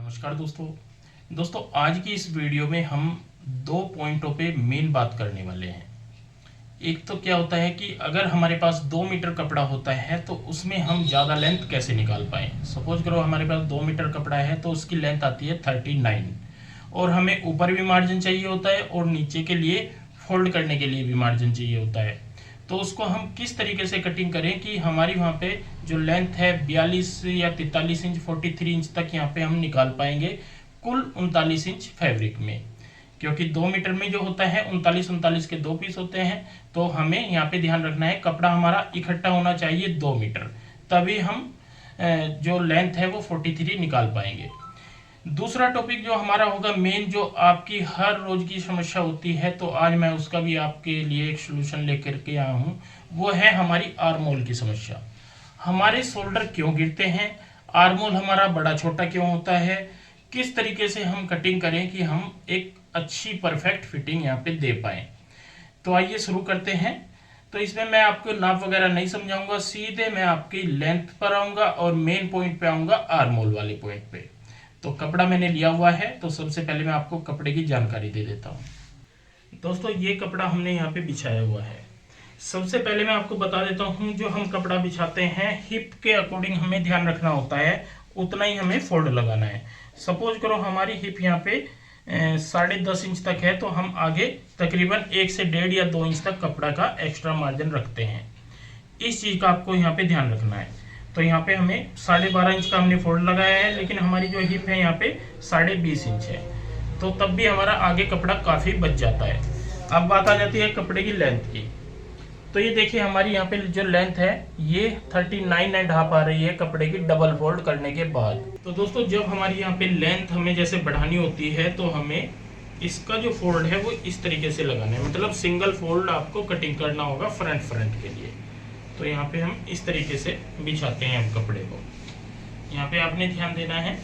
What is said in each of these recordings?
नमस्कार दोस्तों आज की इस वीडियो में हम दो पॉइंटों पे मेन बात करने वाले हैं। एक तो क्या होता है कि अगर हमारे पास 2 मीटर कपड़ा होता है तो उसमें हम ज़्यादा लेंथ कैसे निकाल पाएँ। सपोज करो हमारे पास 2 मीटर कपड़ा है तो उसकी लेंथ आती है 39 और हमें ऊपर भी मार्जिन चाहिए होता है और नीचे के लिए फोल्ड करने के लिए भी मार्जिन चाहिए होता है। तो उसको हम किस तरीके से कटिंग करें कि हमारी वहाँ पे जो लेंथ है 42 या 43 इंच 43 इंच तक यहाँ पे हम निकाल पाएंगे कुल 39 इंच फैब्रिक में, क्योंकि 2 मीटर में जो होता है 39 के 2 पीस होते हैं। तो हमें यहाँ पे ध्यान रखना है कपड़ा हमारा इकट्ठा होना चाहिए 2 मीटर, तभी हम जो लेंथ है वो 43 निकाल पाएंगे। दूसरा टॉपिक जो हमारा होगा मेन, जो आपकी हर रोज की समस्या होती है, तो आज मैं उसका भी आपके लिए एक सलूशन लेकर के आया हूँ। वो है हमारी आर्मोल की समस्या। हमारे शोल्डर क्यों गिरते हैं, आर्मोल हमारा बड़ा छोटा क्यों होता है, किस तरीके से हम कटिंग करें कि हम एक अच्छी परफेक्ट फिटिंग यहाँ पे दे पाए। तो आइए शुरू करते हैं। तो इसमें मैं आपको नाप वगैरह नहीं समझाऊंगा, सीधे मैं आपकी लेंथ पर आऊंगा और मेन पॉइंट पे आऊंगा, आर्मोल वाले पॉइंट पे। तो कपड़ा मैंने लिया हुआ है, तो सबसे पहले मैं आपको कपड़े की जानकारी दे देता हूँ। दोस्तों ये कपड़ा हमने यहाँ पे बिछाया हुआ है। सबसे पहले मैं आपको बता देता हूँ, जो हम कपड़ा बिछाते हैं हिप के अकॉर्डिंग हमें ध्यान रखना होता है, उतना ही हमें फोल्ड लगाना है। सपोज करो हमारी हिप यहाँ पे 10.5 इंच तक है, तो हम आगे तकरीबन 1 से 1.5 या 2 इंच तक कपड़ा का एक्स्ट्रा मार्जिन रखते हैं। इस चीज का आपको यहाँ पे ध्यान रखना है। तो यहाँ पे हमें 12.5 इंच का हमने फोल्ड लगाया है, लेकिन हमारी जो हिप है यहाँ पे 20.5 इंच है, तो तब भी हमारा आगे कपड़ा काफी बच जाता है। अब बात आ जाती है कपड़े की लेंथ की। तो ये देखिए हमारी यहाँ पे जो लेंथ है ये 39.5 आ रही है कपड़े की डबल फोल्ड करने के बाद। तो दोस्तों जब हमारी यहाँ पे लेंथ हमें जैसे बढ़ानी होती है, तो हमें इसका जो फोल्ड है वो इस तरीके से लगाना है, मतलब सिंगल फोल्ड आपको कटिंग करना होगा फ्रंट के लिए। तो यहाँ पे हम इस तरीके से बिछाते हैं हम कपड़े को। यहाँ पे आपने ध्यान देना है,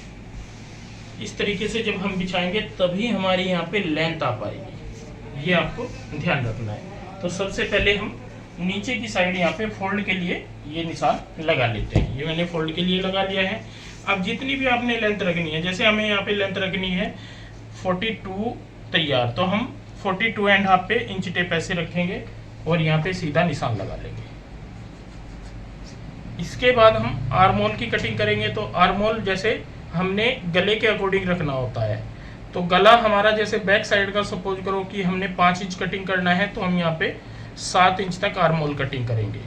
इस तरीके से जब हम बिछाएंगे तभी हमारी यहाँ पे लेंथ आ पाएगी, ये आपको ध्यान रखना है। तो सबसे पहले हम नीचे की साइड यहाँ पे फोल्ड के लिए ये निशान लगा लेते हैं। ये मैंने फोल्ड के लिए लगा लिया है। अब जितनी भी आपने लेंथ रखनी है, जैसे हमें यहाँ पे लेंथ रखनी है 42 तैयार, तो हम 42.5 पे इंच टेप ऐसे रखेंगे और यहाँ पे सीधा निशान लगा लेंगे। इसके बाद हम आर्मोल की कटिंग करेंगे। तो आर्मोल जैसे हमने गले के अकॉर्डिंग रखना होता है, तो गला हमारा जैसे बैक साइड का सपोज करो कि हमने 5 इंच कटिंग करना है, तो हम यहाँ पे 7 इंच तक आर्मोल कटिंग करेंगे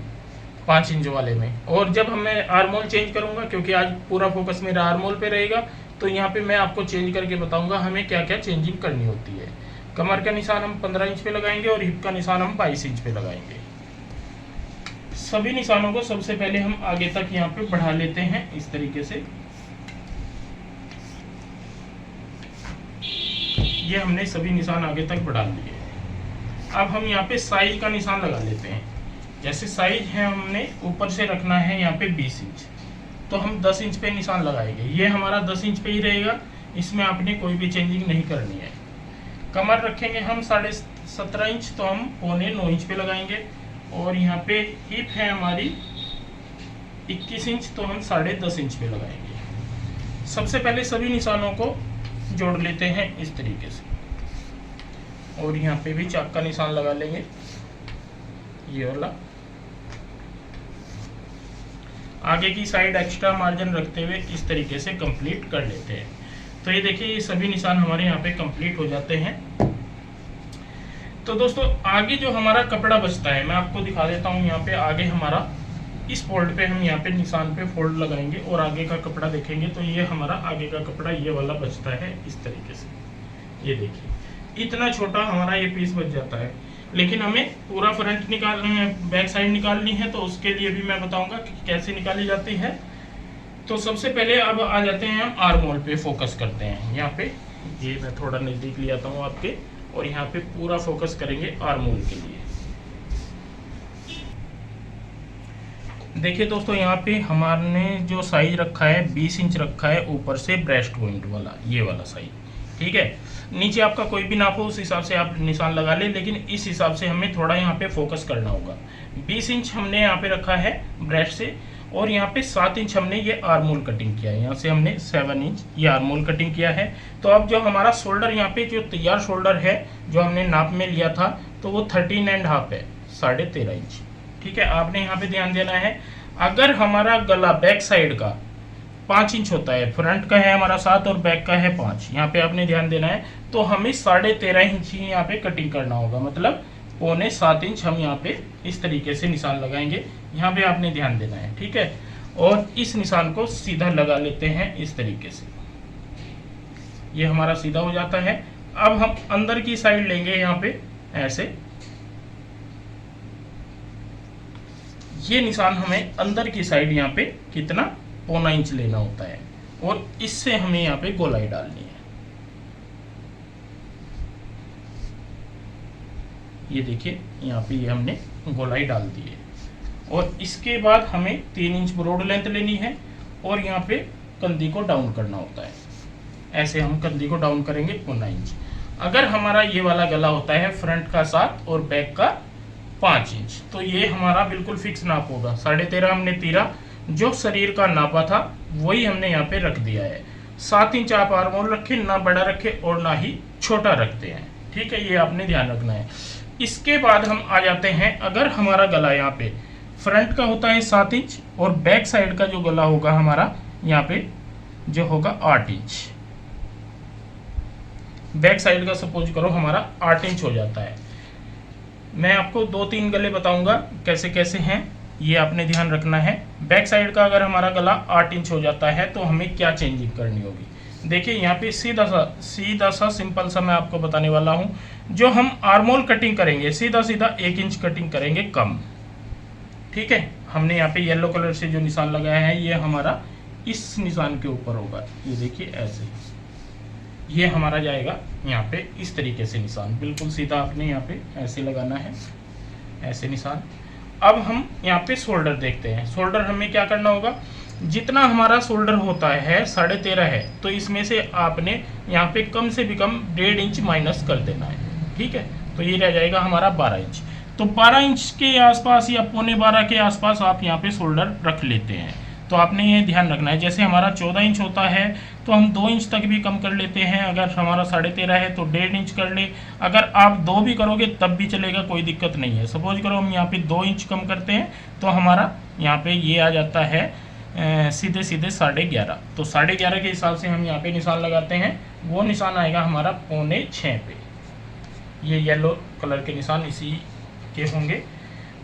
5 इंच वाले में। और जब मैं आर्मोल चेंज करूंगा, क्योंकि आज पूरा फोकस मेरा आर्मोल पे रहेगा, तो यहाँ पे मैं आपको चेंज करके बताऊंगा हमें क्या क्या चेंजिंग करनी होती है। कमर का निशान हम 15 इंच पे लगाएंगे और हिप का निशान हम 22 इंच पे लगाएंगे। सभी निशानों को सबसे पहले हम आगे तक यहाँ पे बढ़ा लेते हैं इस तरीके से। ये हमने सभी निशान आगे तक बढ़ा लिए। अब हम यहाँ पे साइज का निशान लगा लेते हैं। जैसे साइज है हमने ऊपर से रखना है यहाँ पे 20 इंच, तो हम 10 इंच पे निशान लगाएंगे। ये हमारा 10 इंच पे ही रहेगा, इसमें आपने कोई भी चेंजिंग नहीं करनी है। कमर रखेंगे हम 17.5 इंच, तो हम 8.25 इंच पे लगाएंगे। और यहाँ पे हिप है हमारी 21 इंच, तो हम 10.5 इंच पे लगाएंगे। सबसे पहले सभी निशानों को जोड़ लेते हैं इस तरीके से, और यहाँ पे भी चाक का निशान लगा लेंगे, ये वाला। आगे की साइड एक्स्ट्रा मार्जिन रखते हुए इस तरीके से कंप्लीट कर लेते हैं। तो ये देखिए ये सभी निशान हमारे यहाँ पे कंप्लीट हो जाते हैं। तो दोस्तों आगे जो हमारा कपड़ा बचता है मैं आपको दिखा देता हूँ। यहाँ पे आगे हमारा इस फोल्ड पे हम यहाँ पे निशान पे फोल्ड लगाएंगे और आगे का कपड़ा देखेंगे, तो ये हमारा आगे का कपड़ा ये वाला बचता है इस तरीके से। ये देखिए इतना छोटा हमारा ये पीस बच जाता है, लेकिन हमें पूरा फ्रंट निकालना है, बैक साइड निकालनी है, तो उसके लिए भी मैं बताऊंगा कि कैसे निकाली जाती है। तो सबसे पहले अब आ जाते हैं हम आर्मोल पे फोकस करते हैं। यहाँ पे ये मैं थोड़ा नजदीक ले आता हूँ आपके, और यहाँ पे पूरा फोकस करेंगे आर्मोल के लिए। देखिए दोस्तों यहाँ पे हमारे जो साइज रखा है 20 इंच रखा है ऊपर से ब्रेस्ट पॉइंट वाला, ये वाला साइज, ठीक है। नीचे आपका कोई भी नाप हो उस हिसाब से आप निशान लगा ले, लेकिन इस हिसाब से हमें थोड़ा यहाँ पे फोकस करना होगा। 20 इंच हमने यहाँ पे रखा है ब्रेस्ट से, और यहाँ पे 7 इंच हमने ये आर्मोल कटिंग किया है, यहाँ से हमने 7 इंच ये आर्मोल कटिंग किया है। तो अब जो हमारा शोल्डर यहाँ पे जो तैयार शोल्डर है जो हमने नाप में लिया था तो वो 13.5 है, 13.5 इंच। ठीक है, आपने यहाँ पे ध्यान देना है। अगर हमारा गला बैक साइड का 5 इंच होता है, फ्रंट का है हमारा 7 और बैक का है 5, यहाँ पे आपने ध्यान देना है, तो हमें 13.5 इंच ही यहाँ पे कटिंग करना होगा, मतलब 6.25 इंच हम यहाँ पे इस तरीके से निशान लगाएंगे। यहाँ पे आपने ध्यान देना है, ठीक है। और इस निशान को सीधा लगा लेते हैं इस तरीके से, ये हमारा सीधा हो जाता है। अब हम अंदर की साइड लेंगे यहाँ पे ऐसे, ये निशान हमें अंदर की साइड यहाँ पे कितना 0.25 इंच लेना होता है और इससे हमें यहाँ पे गोलाई डालनी है। ये देखिए यहाँ पे ये हमने गोलाई डाल दी है और इसके बाद हमें 3 इंच ब्रॉड लेंथ लेनी है और यहाँ पे कंधी को डाउन करना होता है। ऐसे हम कंधी को डाउन करेंगे 0.25 इंच। अगर हमारा ये वाला गला होता है फ्रंट का 7 और बैक का 5 इंच, तो ये हमारा बिल्कुल फिक्स नाप होगा। 13.5 हमने तीरा जो शरीर का नापा था वही हमने यहाँ पे रख दिया है। 7 इंच आप आर्मोल रखें, ना बड़ा रखें और ना ही छोटा रखते हैं, ठीक है, ये आपने ध्यान रखना है। इसके बाद हम आ जाते हैं, अगर हमारा गला यहाँ पे फ्रंट का होता है 7 इंच और बैक साइड का जो गला होगा हमारा यहाँ पे जो होगा 8 इंच, बैक साइड का सपोज करो हमारा 8 इंच हो जाता है। मैं आपको 2-3 गले बताऊंगा कैसे कैसे हैं, ये आपने ध्यान रखना है। बैक साइड का अगर हमारा गला 8 इंच हो जाता है तो हमें क्या चेंजिंग करनी होगी। देखिए यहाँ पे सीधा सा सिंपल सा मैं आपको बताने वाला हूँ। जो हम आर्मोल कटिंग करेंगे सीधा 1 इंच कटिंग करेंगे कम, ठीक है। हमने यहाँ पे येलो कलर से जो निशान लगाया है ये हमारा इस निशान के ऊपर होगा, ये देखिए ऐसे, ये हमारा जाएगा यहाँ पे इस तरीके से निशान, बिल्कुल सीधा आपने यहाँ पे ऐसे लगाना है, ऐसे निशान। अब हम यहाँ पे शोल्डर देखते हैं। शोल्डर हमें क्या करना होगा, जितना हमारा शोल्डर होता है 13.5 है, तो इसमें से आपने यहाँ पे कम से भी कम 1.5 इंच माइनस कर देना है, ठीक है। तो ये रह जाएगा हमारा 12 इंच। तो 12 इंच के आसपास या 11.25 के आसपास आप यहाँ पे शोल्डर रख लेते हैं। तो आपने ये ध्यान रखना है, जैसे हमारा 14 इंच होता है तो हम 2 इंच तक भी कम कर लेते हैं। अगर हमारा 13.5 है तो 1.5 इंच कर ले। अगर आप 2 भी करोगे तब भी चलेगा, कोई दिक्कत नहीं है। सपोज करो हम यहाँ पे 2 इंच कम करते हैं तो हमारा यहाँ पे ये आ जाता है सीधे 11.5। तो 11.5 के हिसाब से हम यहाँ पे निशान लगाते हैं। वो निशान आएगा हमारा 5.25 पे, ये येलो कलर के निशान इसी के होंगे।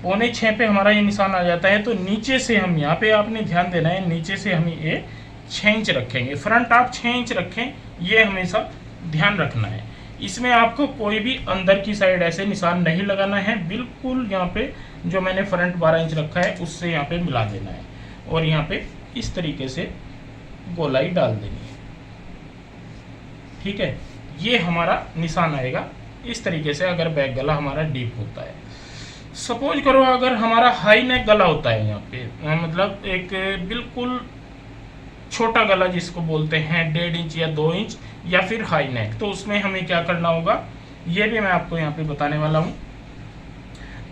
5.25 पे हमारा ये निशान आ जाता है। तो नीचे से हम यहाँ पे आपने ध्यान देना है, नीचे से हम ये 6 इंच रखेंगे। फ्रंट आप 6 इंच रखें, ये हमेशा ध्यान रखना है। इसमें आपको कोई भी अंदर की साइड ऐसे निशान नहीं लगाना है, बिल्कुल यहाँ पे जो मैंने फ्रंट 12 इंच रखा है उससे यहाँ पे मिला देना है और यहाँ पे इस तरीके से गोलाई डाल देनी है, ठीक है। ये हमारा निशान आएगा इस तरीके से अगर बैक गला हमारा डीप होता है। सपोज करो अगर हमारा हाई नेक गला होता है, यहाँ पे मतलब एक बिल्कुल छोटा गला जिसको बोलते हैं 1.5 इंच या 2 इंच या फिर हाई नेक, तो उसमें हमें क्या करना होगा ये भी मैं आपको यहाँ पे बताने वाला हूँ।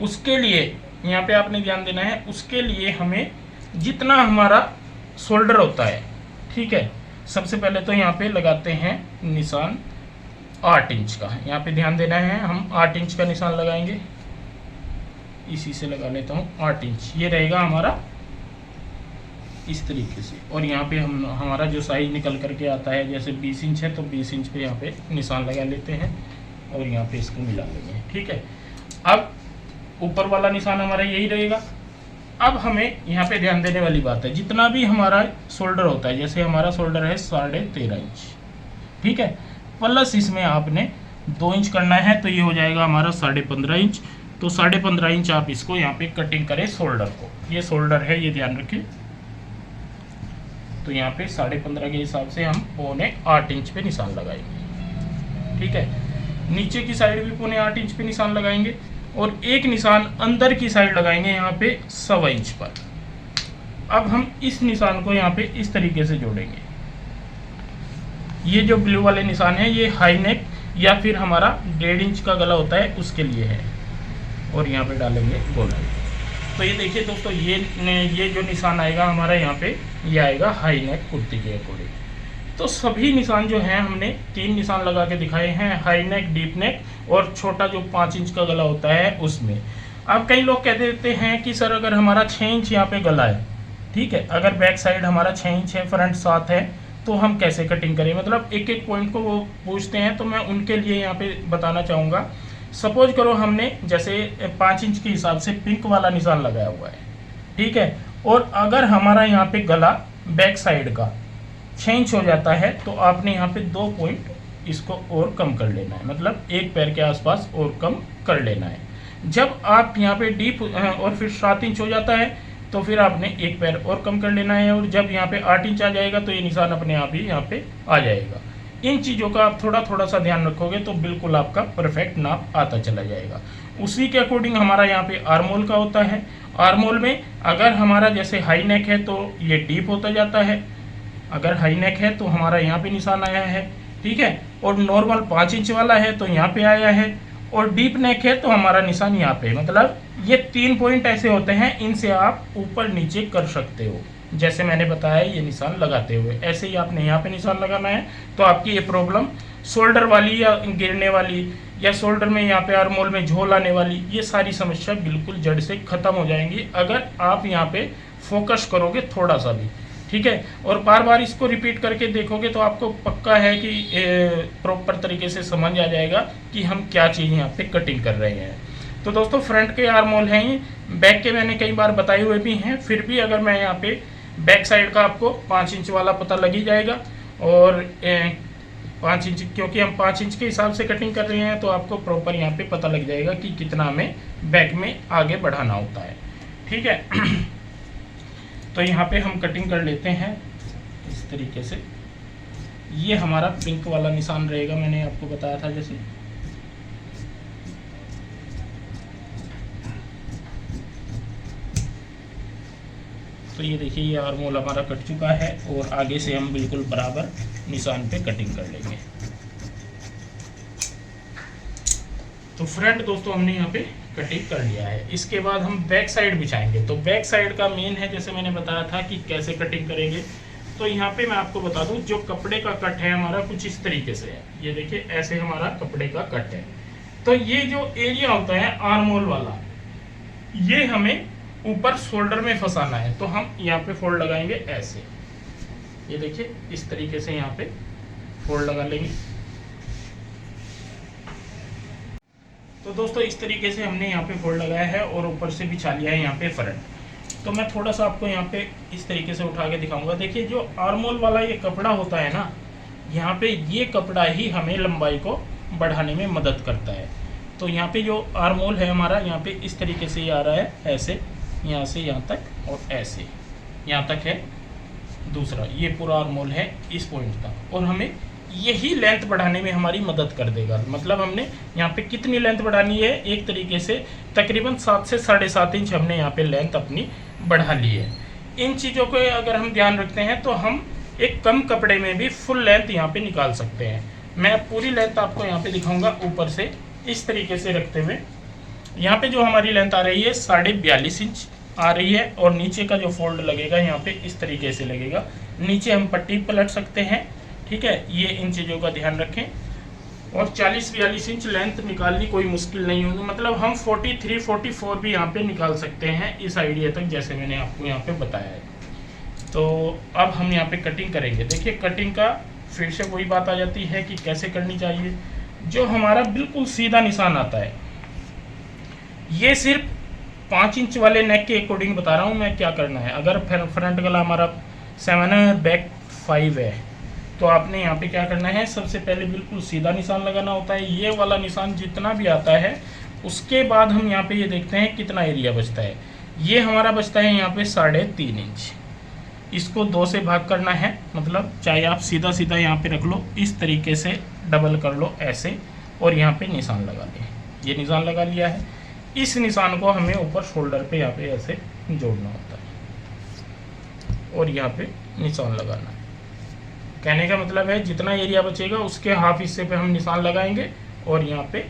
उसके लिए यहाँ पे आपने ध्यान देना है, उसके लिए हमें जितना हमारा शोल्डर होता है, ठीक है, सबसे पहले तो यहाँ पे लगाते हैं निशान 8 इंच का। यहाँ पे ध्यान देना है, हम 8 इंच का निशान लगाएंगे। इसी से लगा लेता हूँ 8 इंच, ये रहेगा हमारा इस तरीके से। और यहाँ पे हम हमारा जो साइज निकल करके आता है, जैसे 20 इंच है तो 20 इंच पे यहाँ पे निशान लगा लेते हैं और यहाँ पे इसको मिला लेंगे, ठीक है। अब ऊपर वाला निशान हमारा यही रहेगा। अब हमें यहाँ पे ध्यान देने वाली बात है, जितना भी हमारा शोल्डर होता है, जैसे हमारा शोल्डर है 13.5 इंच, ठीक है, प्लस इसमें आपने 2 इंच करना है तो ये हो जाएगा हमारा 15.5 इंच। तो 15.5 इंच आप इसको यहाँ पे कटिंग करें शोल्डर को। ये शोल्डर है, ये ध्यान रखें। तो यहाँ पे 15.5 के हिसाब से हम 7.25 इंच पे निशान लगाएंगे, ठीक है। नीचे की साइड भी 7.25 इंच पे निशान लगाएंगे और एक निशान अंदर की साइड लगाएंगे यहाँ पे 1.25 इंच पर। अब हम इस निशान को यहाँ पे इस तरीके से जोड़ेंगे। ये जो ब्लू वाले निशान है ये हाई नेक या फिर हमारा 1.5 इंच का गला होता है उसके लिए है और यहाँ पे डालेंगे गोलाई। तो ये देखिए दोस्तों, ये जो निशान आएगा हमारा यहाँ पे, ये आएगा हाई नेक कुर्ती के अकॉर्डिंग। तो सभी निशान जो हैं हमने 3 निशान लगा के दिखाए हैं, हाई नेक, डीप नेक और छोटा जो 5 इंच का गला होता है उसमें। अब कई लोग कह देते हैं कि सर अगर हमारा 6 इंच यहाँ पे गला है, ठीक है, अगर बैक साइड हमारा 6 इंच है, फ्रंट 7 है, तो हम कैसे कटिंग करें, मतलब एक एक पॉइंट को वो पूछते हैं। तो मैं उनके लिए यहाँ पे बताना चाहूँगा। सपोज करो हमने जैसे 5 इंच के हिसाब से पिंक वाला निशान लगाया हुआ है, ठीक है, और अगर हमारा यहाँ पे गला बैक साइड का 6 इंच हो जाता है, तो आपने यहाँ पे 2 पॉइंट इसको और कम कर लेना है, मतलब एक पैर के आसपास और कम कर लेना है। जब आप यहाँ पे डीप और फिर 7 इंच हो जाता है, तो फिर आपने एक पैर और कम कर लेना है, और जब यहाँ पे 8 इंच आ जाएगा तो ये निशान अपने आप ही यहाँ पे आ जाएगा। इन चीज़ों का आप थोड़ा थोड़ा सा ध्यान रखोगे तो बिल्कुल आपका परफेक्ट नाप आता चला जाएगा। उसी के अकॉर्डिंग हमारा यहाँ पे आर्मोल का होता है। आर्मोल में अगर हमारा जैसे हाई नेक है तो ये डीप होता जाता है, अगर हाई नेक है तो हमारा यहाँ पे निशान आया है, ठीक है, और नॉर्मल 5 इंच वाला है तो यहाँ पे आया है, और डीप नेक है तो हमारा निशान यहाँ पे। मतलब ये 3 पॉइंट ऐसे होते हैं, इनसे आप ऊपर नीचे कर सकते हो, जैसे मैंने बताया ये निशान लगाते हुए। ऐसे ही आपने यहाँ पे निशान लगाना है, तो आपकी ये प्रॉब्लम शोल्डर वाली या गिरने वाली या शोल्डर में यहाँ पे आर्मोल में झोल आने वाली, ये सारी समस्या बिल्कुल जड़ से खत्म हो जाएंगी अगर आप यहाँ पे फोकस करोगे थोड़ा सा भी, ठीक है। और बार बार इसको रिपीट करके देखोगे तो आपको पक्का है कि प्रॉपर तरीके से समझ आ जाएगा कि हम क्या चीज़ यहाँ पे कटिंग कर रहे हैं। तो दोस्तों फ्रंट के आर्मोल हैं ये, बैक के मैंने कई बार बताए हुए भी हैं, फिर भी अगर मैं यहाँ पे बैक साइड का आपको 5 इंच वाला पता लग ही जाएगा, और 5 इंच, क्योंकि हम 5 इंच के हिसाब से कटिंग कर रहे हैं तो आपको प्रॉपर यहाँ पे पता लग जाएगा कि कितना हमें बैक में आगे बढ़ाना होता है, ठीक है। तो यहाँ पे हम कटिंग कर लेते हैं इस तरीके से। ये हमारा पिंक वाला निशान रहेगा, मैंने आपको बताया था जैसे। तो ये देखिए ये आर्मोल हमारा कट चुका है, और आगे से हम बिल्कुल बराबर निशान पे कटिंग कर लेंगे। तो फ्रंट दोस्तों हमने यहाँ पे कटिंग कर लिया है। इसके बाद हम बैक साइड बिछाएंगे। तो बैक साइड का मेन है, जैसे मैंने बताया था कि कैसे कटिंग करेंगे। तो यहाँ पे मैं आपको बता दूं, जो कपड़े का कट है हमारा कुछ इस तरीके से है। ये देखिए ऐसे हमारा कपड़े का कट है। तो ये जो एरिया होता है आर्मोल वाला, ये हमें ऊपर शोल्डर में फंसाना है। तो हम यहाँ पे फोल्ड लगाएंगे ऐसे, ये देखिए इस तरीके से यहाँ पे फोल्ड लगा लेंगे। तो दोस्तों इस तरीके से हमने यहाँ पे फोल्ड लगाया है और ऊपर से बिछा लिया है यहाँ पे फ्रंट। तो मैं थोड़ा सा आपको यहाँ पे इस तरीके से उठा के दिखाऊंगा। देखिए जो आर्मोल वाला ये कपड़ा होता है ना, यहाँ पे ये कपड़ा ही हमें लंबाई को बढ़ाने में मदद करता है। तो यहाँ पे जो आर्मोल है हमारा, यहाँ पे इस तरीके से ये आ रहा है, ऐसे यहाँ से यहाँ तक और ऐसे यहाँ तक है दूसरा, ये पूरा आर्मोल है इस पॉइंट तक, और हमें यही लेंथ बढ़ाने में हमारी मदद कर देगा। मतलब हमने यहाँ पे कितनी लेंथ बढ़ानी है, एक तरीके से तकरीबन 7 से 7.5 इंच हमने यहाँ पे लेंथ अपनी बढ़ा ली है। इन चीज़ों को अगर हम ध्यान रखते हैं तो हम एक कम कपड़े में भी फुल लेंथ यहाँ पे निकाल सकते हैं। मैं पूरी लेंथ आपको यहाँ पे दिखाऊंगा ऊपर से इस तरीके से रखते हुए। यहाँ पे जो हमारी लेंथ आ रही है 42.5 इंच आ रही है, और नीचे का जो फोल्ड लगेगा यहाँ पे इस तरीके से लगेगा। नीचे हम पट्टी पलट सकते हैं, ठीक है। ये इन चीज़ों का ध्यान रखें। और 40-42 इंच लेंथ निकालनी कोई मुश्किल नहीं होगी। मतलब हम 43-44 भी यहाँ पे निकाल सकते हैं इस आइडिया तक, जैसे मैंने आपको यहाँ पे बताया है। तो अब हम यहाँ पे कटिंग करेंगे। देखिए कटिंग का फिर से वही बात आ जाती है कि कैसे करनी चाहिए। जो हमारा बिल्कुल सीधा निशान आता है, ये सिर्फ 5 इंच वाले नेक के अकॉर्डिंग बता रहा हूँ मैं क्या करना है। अगर फ्रंट गला हमारा 7 है, बैक 5 है, तो आपने यहाँ पे क्या करना है, सबसे पहले बिल्कुल सीधा निशान लगाना होता है। ये वाला निशान जितना भी आता है, उसके बाद हम यहाँ पे ये देखते हैं कितना एरिया बचता है। ये हमारा बचता है यहाँ पे 3.5 इंच। इसको 2 से भाग करना है, मतलब चाहे आप सीधा सीधा यहाँ पे रख लो, इस तरीके से डबल कर लो ऐसे, और यहाँ पे निशान लगा लें। ये निशान लगा लिया है। इस निशान को हमें ऊपर शोल्डर पे यहाँ पे ऐसे जोड़ना होता है, और यहाँ पे निशान लगाना है। कहने का मतलब है जितना एरिया बचेगा उसके हाफ हिस्से पे हम निशान लगाएंगे और यहाँ पे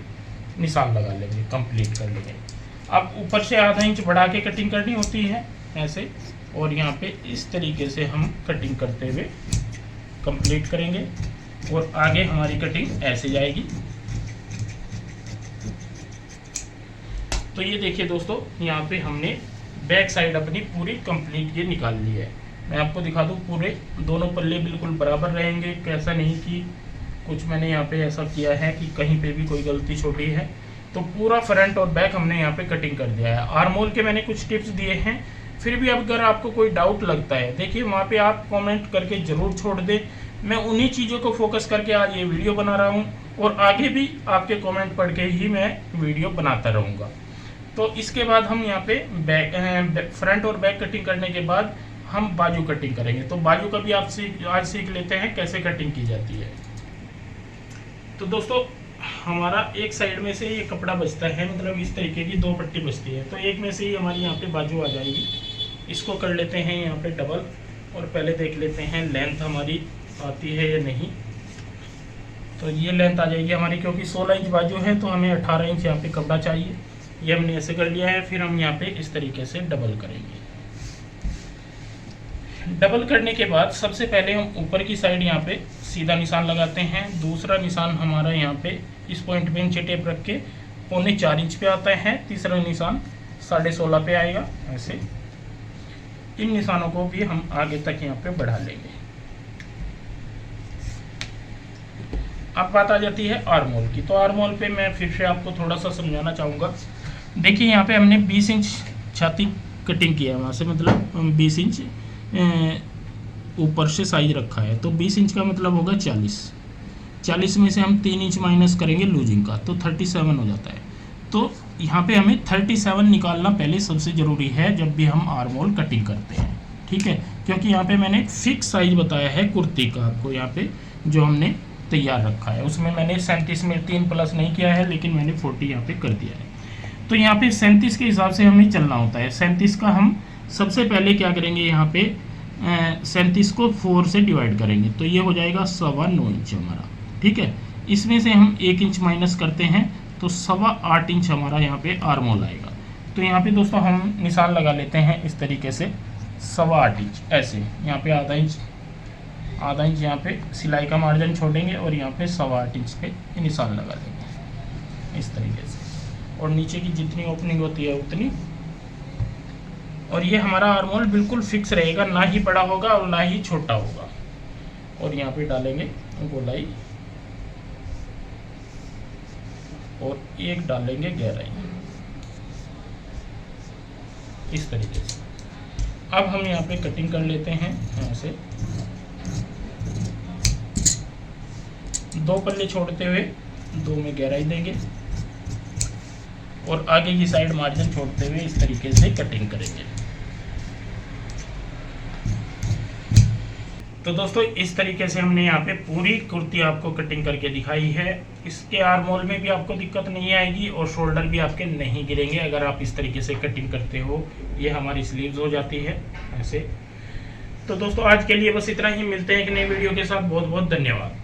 निशान लगा लेंगे, कंप्लीट कर लेंगे। अब ऊपर से आधा इंच बढ़ा के कटिंग करनी होती है ऐसे, और यहाँ पे इस तरीके से हम कटिंग करते हुए कंप्लीट करेंगे और आगे हमारी कटिंग ऐसे जाएगी। तो ये देखिए दोस्तों, यहाँ पे हमने बैक साइड अपनी पूरी कंप्लीट ये निकाल ली है। मैं आपको दिखा दूँ, पूरे दोनों पल्ले बिल्कुल बराबर रहेंगे, कैसा नहीं कि कुछ मैंने यहाँ पे ऐसा किया है कि कहीं पे भी कोई गलती छोटी है। तो पूरा फ्रंट और बैक हमने यहाँ पे कटिंग कर दिया है। आर्म होल के मैंने कुछ टिप्स दिए हैं, फिर भी अगर आपको कोई डाउट लगता है, देखिए वहाँ पे आप कमेंट करके ज़रूर छोड़ दें। मैं उन्हीं चीज़ों को फोकस करके आज ये वीडियो बना रहा हूँ और आगे भी आपके कमेंट पढ़ के ही मैं वीडियो बनाता रहूँगा। तो इसके बाद हम यहाँ पे फ्रंट और बैक कटिंग करने के बाद हम बाजू कटिंग करेंगे। तो बाजू का भी आप आज सीख लेते हैं कैसे कटिंग की जाती है। तो दोस्तों, हमारा एक साइड में से ये कपड़ा बचता है, मतलब इस तरीके की 2 पट्टी बचती है, तो एक में से ही हमारी यहाँ पे बाजू आ जाएगी। इसको कर लेते हैं यहाँ पे डबल, और पहले देख लेते हैं लेंथ हमारी आती है या नहीं। तो ये लेंथ आ जाएगी हमारी, क्योंकि 16 इंच बाजू है तो हमें 18 इंच यहाँ पे कपड़ा चाहिए। ये हमने ऐसे कर लिया है। फिर हम यहाँ पे इस तरीके से डबल करेंगे। डबल करने के बाद सबसे पहले हम ऊपर की साइड यहाँ पे सीधा निशान लगाते हैं। दूसरा निशान हमारा यहाँ पे इस पॉइंट पे इंची टेप रख के 4.25 इंच पे आता है। तीसरा निशान 16.5 पे आएगा ऐसे। इन निशानों को भी हम आगे तक यहाँ पे बढ़ा लेंगे। अब बात आ जाती है आर्म होल की। तो आर्म होल पे मैं फिर से आपको थोड़ा सा समझाना चाहूँगा। देखिए यहाँ पे हमने 20 इंच छाती कटिंग किया है, वहाँ से मतलब 20 इंच ऊपर से साइज रखा है। तो 20 इंच का मतलब होगा 40 में से हम 3 इंच माइनस करेंगे लूजिंग का, तो 37 हो जाता है। तो यहाँ पे हमें 37 निकालना पहले सबसे ज़रूरी है जब भी हम आर्म होल कटिंग करते हैं, ठीक है। क्योंकि यहाँ पे मैंने फिक्स साइज बताया है कुर्ती का, आपको यहाँ पे जो हमने तैयार रखा है उसमें मैंने 37 में 3 प्लस नहीं किया है, लेकिन मैंने 40 यहाँ पे कर दिया है। तो यहाँ पे 37 के हिसाब से हमें चलना होता है। 37 का हम सबसे पहले क्या करेंगे, यहाँ पे 37 को 4 से डिवाइड करेंगे, तो ये हो जाएगा 9.25 इंच हमारा, ठीक है। इसमें से हम 1 इंच माइनस करते हैं तो 8.25 इंच हमारा यहाँ पे आर्म होल आएगा। तो यहाँ पे दोस्तों हम निशान लगा लेते हैं इस तरीके से 8.25 इंच ऐसे। यहाँ पे आधा इंच यहाँ पे सिलाई का मार्जिन छोड़ेंगे और यहाँ पे 8.25 इंच पे निशान लगा देंगे इस तरीके से, और नीचे की जितनी ओपनिंग होती है उतनी। और ये हमारा आर्म होल बिल्कुल फिक्स रहेगा, ना ही बड़ा होगा और ना ही छोटा होगा। और यहाँ पे डालेंगे गोलाई और एक डालेंगे गहराई इस तरीके से। अब हम यहाँ पे कटिंग कर लेते हैं ऐसे, 2 पल्ले छोड़ते हुए 2 में गहराई देंगे और आगे की साइड मार्जिन छोड़ते हुए इस तरीके से कटिंग करेंगे। तो दोस्तों, इस तरीके से हमने यहाँ पे पूरी कुर्ती आपको कटिंग करके दिखाई है। इसके आर्म होल में भी आपको दिक्कत नहीं आएगी और शोल्डर भी आपके नहीं गिरेंगे अगर आप इस तरीके से कटिंग करते हो। ये हमारी स्लीव्स हो जाती है ऐसे। तो दोस्तों, आज के लिए बस इतना ही। मिलते हैं एक नई वीडियो के साथ। बहुत बहुत धन्यवाद।